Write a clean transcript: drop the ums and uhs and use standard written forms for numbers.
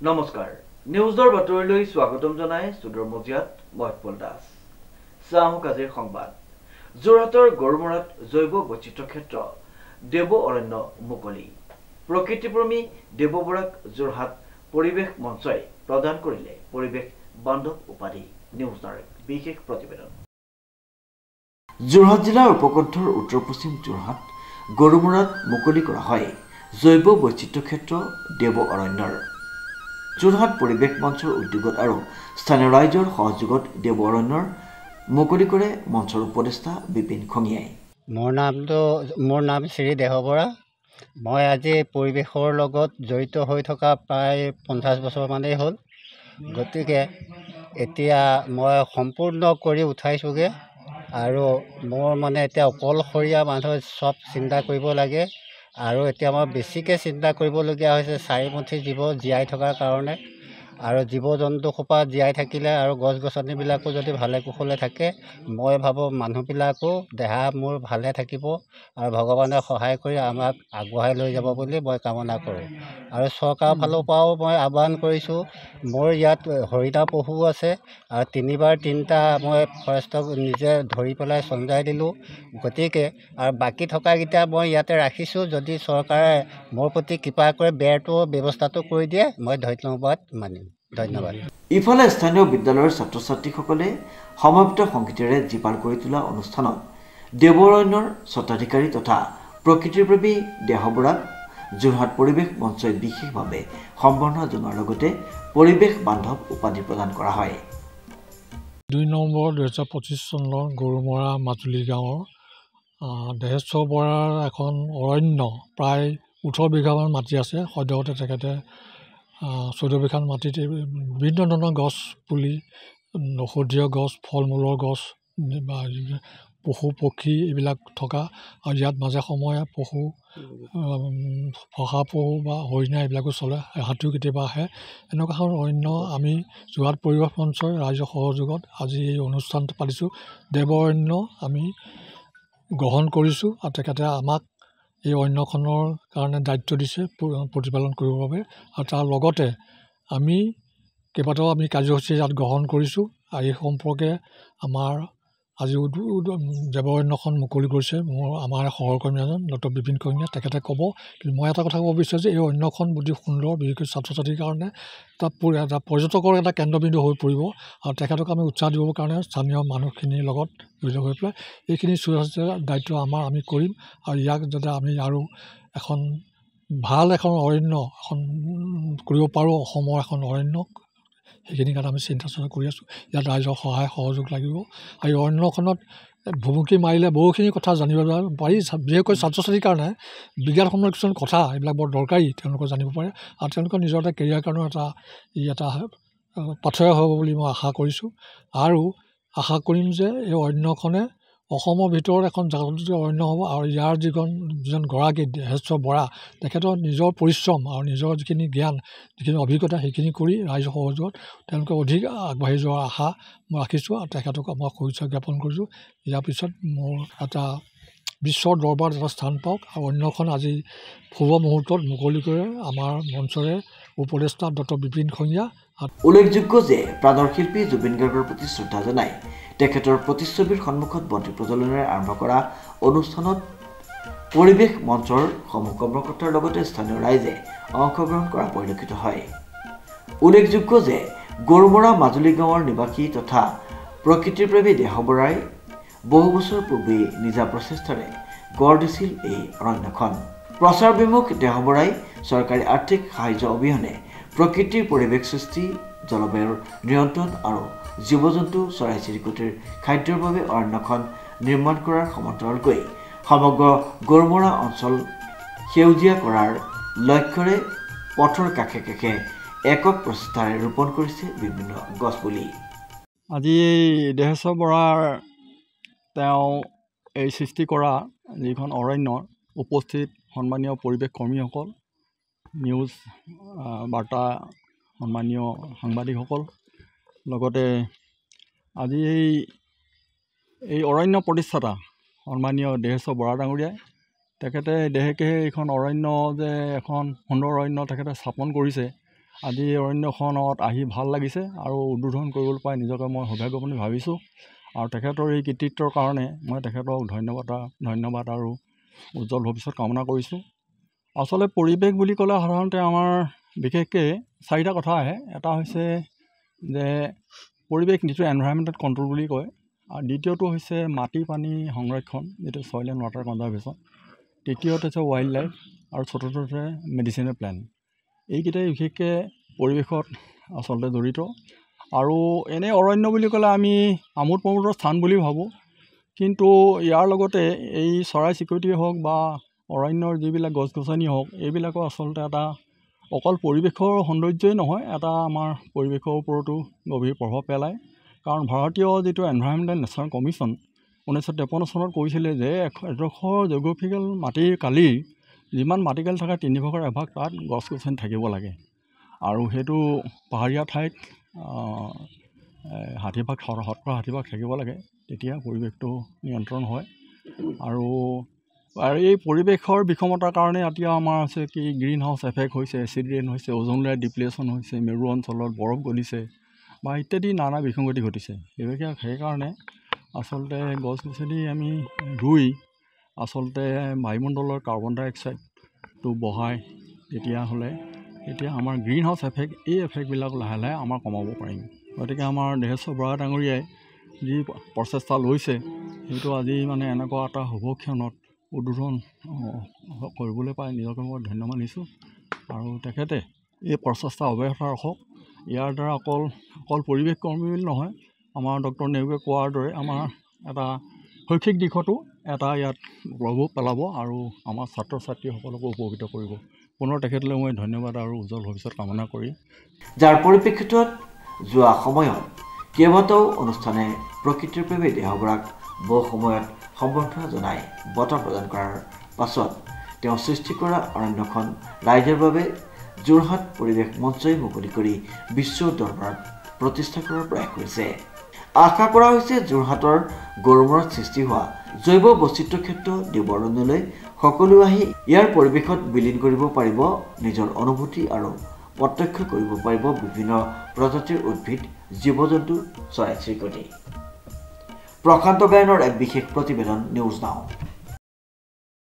নমস্কাৰ নিউজৰ বাতৰিলৈ স্বাগতম জনাই ষ্টুডিঅ'ৰ মজিয়াত মই পল দাস চাহক আজিৰ সংবাদ যোৰহাটৰ গড়মূৰত জৈৱ বৈচিত্ৰ্য ক্ষেত্ৰ দেৱ অৰণ্য মুকলি প্ৰকৃতিপ্ৰেমী দেৱ বৰাক যোৰহাট পৰিৱেশ মঞ্চই প্ৰদান কৰিলে পৰিৱেশ বান্ধৱ উপাধি নিউজৰ বিশেষ প্ৰতিবেদন যোৰহাট জিলাৰ উপকণ্ঠৰ উত্তৰ পশ্চিম যোৰহাট গড়মূৰত মুকলি কৰা হয় জৈৱ বৈচিত্ৰ্য ক্ষেত্ৰ দেৱ অৰণ্যৰ যোৰহাট পৰিৱেশ মঞ্চৰ উদ্যোগত আৰু স্থানীয় ৰাইজৰ সহযোগত দেৱ অৰণ্যৰ মুকলি কৰে মঞ্চৰ উপদেষ্টা বিপিন খঙিয়াই। মোৰ নাম শ্ৰী দেহ বৰা। মই আজি পৰিৱেশৰ লগত জড়িত হৈ থকা প্ৰায় 50 বছৰমানেই হ'ল। গতিকে এতিয়া মই সম্পূৰ্ণ কৰি উঠাইছোঁগৈ আৰু মোৰ এতিয়া অকলশৰীয়া মানুহে চব চিন্তা কৰিব লাগে আৰু এতিয়া মই বেছিকৈ চিন্তা কৰিবলগীয়া হৈছে চাৰিমুঠি জীৱ জীয়াই থকাৰ কাৰণে আৰু জীৱ জন্তুসোপা জীয়াই থাকিলে আৰু গছ গছনিবিলাকো যদি ভালে কুশলে থাকে মই ভাবোঁ মানুহবিলাকো দেহা মোৰ ভালে থাকিব আৰু ভগৱানে সহায় কৰি আমাক আগবঢ়াই লৈ যাব বুলি মই কামনা কৰোঁ। আৰু চৰকাৰৰ ফালৰ পৰাও মই আহ্বান কৰিছোঁ, মোৰ ইয়াত হৰিণা পশু আছে আৰু 3 মই ফৰেষ্টক নিজে ধৰি পেলাই চঞ্জাই দিলোঁ। গতিকে আৰু বাকী থকাকেইটা মই ইয়াতে ৰাখিছোঁ, যদি চৰকাৰে মোৰ প্ৰতি কৃপা কৰি বেৰটোৰ ব্যৱস্থাটো কৰি দিয়ে মই ধন্যবাদ মানিম। ধন্যবাদ। ইফালে স্থানীয় বিদ্যালয়ৰ ছাত্ৰ ছাত্ৰীসকলে সমাপ্ত সংগীতেৰে জীপাল কৰি তোলা অনুষ্ঠানত দেৱ অৰণ্যৰ স্বত্বাধিকাৰী তথা প্ৰকৃতিপ্ৰেমী দেহ বৰাক যোৰহাট পৰিৱেশ মঞ্চই বিশেষভাৱে সম্বৰ্ধনা জনোৱাৰ লগতে পৰিৱেশ বান্ধৱ উপাধি প্ৰদান কৰা হয়। 2 নম্বৰ 2025 চনৰ গৰুমৰা মাজুলী গাঁৱৰ দেহেশ্বৰ বৰাৰ এখন অৰণ্য প্ৰায় 18 বিঘামান মাটি আছে। সদ্যহতে তেখেতে 14 বিঘামান মাটিত বিভিন্ন ধৰণৰ গছ পুলি, ঔষধীয় গছ, ফল মূলৰ গছ বা পশু পক্ষী এইবিলাক থকা আৰু ইয়াত মাজে সময়ে পশু শহাপহু বা হৰিণা এইবিলাকো চলে, হাতীও কেতিয়াবা আহে। এনেকুৱা এখন অৰণ্য আমি যোৰহাট পৰিৱেশ মঞ্চৰ ৰাইজৰ সহযোগত আজি এই অনুষ্ঠানটো পাতিছোঁ। দেৱ অৰণ্য আমি গ্ৰহণ কৰিছোঁ আৰু তেখেতে আমাক এই অৰণ্যখনৰ কাৰণে দায়িত্ব দিছে প্ৰতিপালন কৰিবৰ বাবে আৰু তাৰ লগতে আমি কেইবাটাও কাৰ্যসূচী ইয়াত গ্ৰহণ কৰিছোঁ আৰু এই সম্পৰ্কে আমাৰ আজি দেৱ অৰণ্যখন মুকলি কৰিছে আমাৰ সহকৰ্মী এজন ডক্টৰ বিপিন খঙিয়া, তেখেতে ক'ব। কিন্তু মই এটা কথা ক'ব বিচাৰোঁ যে এই অৰণ্যখন অতি সুন্দৰ, বিশেষকৈ ছাত্ৰ ছাত্ৰীৰ কাৰণে এটা পৰ্যটকৰ এটা কেন্দ্ৰবিন্দু হৈ পৰিব আৰু তেখেতক আমি উৎসাহ দিবৰ কাৰণে স্থানীয় মানুহখিনিৰ লগত জড়িত হৈ পেলাই এইখিনি চোৱা দায়িত্ব আমি কৰিম আৰু ইয়াক যাতে আমি আৰু এখন ভাল এখন অৰণ্য এখন কৰিব পাৰোঁ, অসমৰ এখন অৰণ্য, সেইখিনি কাৰণে আমি চিন্তা চৰ্চা কৰি আছোঁ। ইয়াত ৰাইজৰ সহায় সহযোগ লাগিব আৰু এই অৰণ্যখনত ভুমুকি মাৰিলে বহুখিনি কথা জানিব পাৰি, বিশেষকৈ ছাত্ৰ ছাত্ৰীৰ কাৰণে বিজ্ঞানসন্মত কিছুমান কথা এইবিলাক বৰ দৰকাৰী, তেওঁলোকে জানিব পাৰে আৰু তেওঁলোকৰ নিজৰ এটা কেৰিয়াৰ কাৰণেও এটা পাথেয় হ'ব বুলি মই আশা কৰিছোঁ। আৰু আশা কৰিম যে এই অৰণ্যখনে অসমৰ ভিতৰত এখন জাগতিক অৰণ্য হ'ব আৰু ইয়াৰ যিজন গৰাকী দেহেশ্বৰ বৰা, তেখেতৰ নিজৰ পৰিশ্ৰম আৰু নিজৰ যিখিনি জ্ঞান, যিখিনি অভিজ্ঞতা সেইখিনি কৰি ৰাইজৰ সহযোগত তেওঁলোকে অধিক আগবাঢ়ি যোৱাৰ আশা মই ৰাখিছোঁ আৰু তেখেতক মই শুভেচ্ছা জ্ঞাপন কৰিছোঁ। ইয়াৰ পিছত মোৰ এটা বিশ্বৰ দৰবাৰত এটা স্থান পাওক আৰু অৰণ্যখন আজি শুভ মুহূৰ্তত মুকলি কৰে আমাৰ মঞ্চৰে উপদেষ্টা ডক্টৰ বিপিন খঙিয়া। উল্লেখযোগ্য যে প্ৰাণৰ শিল্পী জুবিন গাৰ্গৰ প্ৰতি শ্ৰদ্ধা জনাই তেখেতৰ প্ৰতিচ্ছবিৰ সন্মুখত বন্তি প্ৰজ্বলনেৰে আৰম্ভ কৰা অনুষ্ঠানত পৰিৱেশ মঞ্চৰ সমূহ কৰ্মকৰ্তাৰ লগতে স্থানীয় ৰাইজে অংশগ্ৰহণ কৰা পৰিলক্ষিত হয়। উল্লেখযোগ্য যে গড়মৰা মাজুলী গাঁৱৰ নিবাসী তথা প্ৰকৃতিপ্ৰেমী দেহ বৰাই বহু বছৰ পূৰ্বে নিজা প্ৰচেষ্টাৰে গঢ় দিছিল এই অৰণ্যখন। প্ৰচাৰ বিমুখ দেহ বৰাই চৰকাৰী আৰ্থিক সাহায্য অবিহনে প্ৰকৃতিৰ পৰিৱেশ সৃষ্টি, জলবায়ুৰ নিয়ন্ত্ৰণ আৰু জীৱ জন্তু চৰাই চিৰিকটিৰ খাদ্যৰ বাবে অৰণ্যখন নিৰ্মাণ কৰাৰ সমান্তৰালকৈ সমগ্ৰ গড়মৰা অঞ্চল সেউজীয়া কৰাৰ লক্ষ্যৰে পথৰ কাষে কাষে একক প্ৰচেষ্টাৰে ৰোপণ কৰিছে বিভিন্ন গছপুলি। আজি এই দেহেশ্বৰ বৰাৰ তেওঁ এই সৃষ্টি কৰা যিখন অৰণ্য উপস্থিত সন্মানীয় পৰিৱেশ কৰ্মীসকল, নিউজ বাৰ্তা সন্মানীয় সাংবাদিকসকল, লগতে আজি এই অৰণ্য প্ৰতিষ্ঠাতা সন্মানীয় দেহেশ্বৰ বৰা ডাঙৰীয়াই তেখেতে দেহেকেহে এইখন অৰণ্য যে এখন সুন্দৰ অৰণ্য তেখেতে স্থাপন কৰিছে আজি এই অৰণ্যখনত আহি ভাল লাগিছে আৰু উদ্বোধন কৰিবলৈ পাই নিজকে মই সৌভাগ্যৱান ভাবিছোঁ আৰু তেখেতৰ এই কৃতিত্বৰ কাৰণে মই তেখেতক ধন্যবাদ আৰু উজ্জ্বল ভৱিষ্যত কামনা কৰিছোঁ। আচলতে পৰিৱেশ বুলি ক'লে সাধাৰণতে আমাৰ বিশেষকৈ 4টা কথা আহে। এটা হৈছে যে পৰিৱেশ, যিটো এনভাইৰনমেণ্টেল কণ্ট্ৰল বুলি কয়, আৰু দ্বিতীয়টো হৈছে মাটি পানী সংৰক্ষণ, যিটো ছইল এণ্ড ৱাটাৰ কনজাৰ্ভেশ্যন, তৃতীয়টো হৈছে ৱাইল্ড লাইফ আৰু চতুৰ্থটো হৈছে মেডিচিনেল প্লেণ্ট। এইকেইটাই বিশেষকৈ পৰিৱেশত আচলতে জড়িত। আৰু এনেই অৰণ্য বুলি ক'লে আমি আমোদ প্ৰমোদৰ স্থান বুলি ভাবোঁ, কিন্তু ইয়াৰ লগতে এই চৰাই চিৰিকটিয়ে হওক বা অৰণ্যৰ যিবিলাক গছ গছনি হওক, এইবিলাকো আচলতে এটা অকল পৰিৱেশৰ সৌন্দৰ্যই নহয়, এটা আমাৰ পৰিৱেশৰ ওপৰতো গভীৰ প্ৰভাৱ পেলায়। কাৰণ ভাৰতীয় যিটো এনভাইৰনমেণ্টেল নেশ্যনেল কমিশ্যন 1953 চনত কৈছিলে যে এডোখৰ জিঅ'গ্ৰাফিকেল মাটিৰ কালিৰ যিমান মাটিকালি থাকে 3/4 এভাগ তাত গছ গছনি থাকিব লাগে। আৰু সেইটো পাহাৰীয়া ঠাইত 60% থাকিব লাগে, তেতিয়া পৰিৱেশটো নিয়ন্ত্ৰণ হয়। আৰু এই পৰিৱেশৰ বিষমতাৰ কাৰণে এতিয়া আমাৰ আছে কি গ্ৰীণ হাউচ এফেক্ট হৈছে, এচিড ৰেইন হৈছে, ওজন লেয়াৰ ডিপ্লেশ্যন হৈছে, মেৰু অঞ্চলত বৰফ গলিছে বা ইত্যাদি নানা বিসংগতি ঘটিছে। সেইকাৰণে আচলতে গছ গছনি আমি ৰুই আচলতে বায়ুমণ্ডলৰ কাৰ্বন ডাই অক্সাইডটো বঢ়াই তেতিয়া আমাৰ গ্ৰীণ হাউচ এফেক্ট, এই এফেক্টবিলাক লাহে লাহে আমাৰ কমাব পাৰিম। গতিকে আমাৰ দেহেশ্বৰ বৰা ডাঙৰীয়াই যি প্ৰচেষ্টা লৈছে, সেইটো আজি মানে এনেকুৱা এটা শুভক্ষণত উদ্বোধন কৰিবলৈ পাই নিজকে মই ধন্যবাদ দিছোঁ। আৰু তেখেতে এই প্ৰচেষ্টা অব্যাহত ৰাখক। ইয়াৰ দ্বাৰা অকল পৰিৱেশ কৰ্মী বুলি নহয়, আমাৰ ডক্টৰ নেহৰুৱে কোৱাৰ দৰে আমাৰ এটা শৈক্ষিক দিশতো এটা ইয়াত প্ৰভাৱ পেলাব আৰু আমাৰ ছাত্ৰ ছাত্ৰীসকলকো উপকৃত কৰিব। পুনৰ তেখেতলৈ মই ধন্যবাদ আৰু উজ্জ্বল ভৱিষ্যত কামনা কৰি, যাৰ পৰিপ্ৰেক্ষিতত যোৱা সময়ত কেইবাটাও অনুষ্ঠানে প্ৰকৃতিৰ বাবে দেহগৰাক বহু সময়ত সম্বৰ্ধনা জনাই বঁটা প্ৰদান কৰাৰ পাছত তেওঁ সৃষ্টি কৰা অৰণ্যখন ৰাইজৰ বাবে যোৰহাট পৰিৱেশ মঞ্চই মুকলি কৰি বিশ্ব দৰবাৰত প্ৰতিষ্ঠা কৰাৰ প্ৰয়াস কৰিছে। আশা কৰা হৈছে যোৰহাটৰ গৌৰৱত সৃষ্টি হোৱা জৈৱ বৈচিত্ৰ্য ক্ষেত্ৰ দেৱঅৰণ্যলৈ সকলো আহি ইয়াৰ পৰিৱেশত বিলীন কৰিব পাৰিব নিজৰ অনুভূতি আৰু প্ৰত্যক্ষ কৰিব পাৰিব বিভিন্ন প্ৰজাতিৰ উদ্ভিদ, জীৱ জন্তু, চৰাই চিৰিকটি। প্ৰশান্ত গায়নৰ এক বিশেষ প্ৰতিবেদন, নিউজ নাও।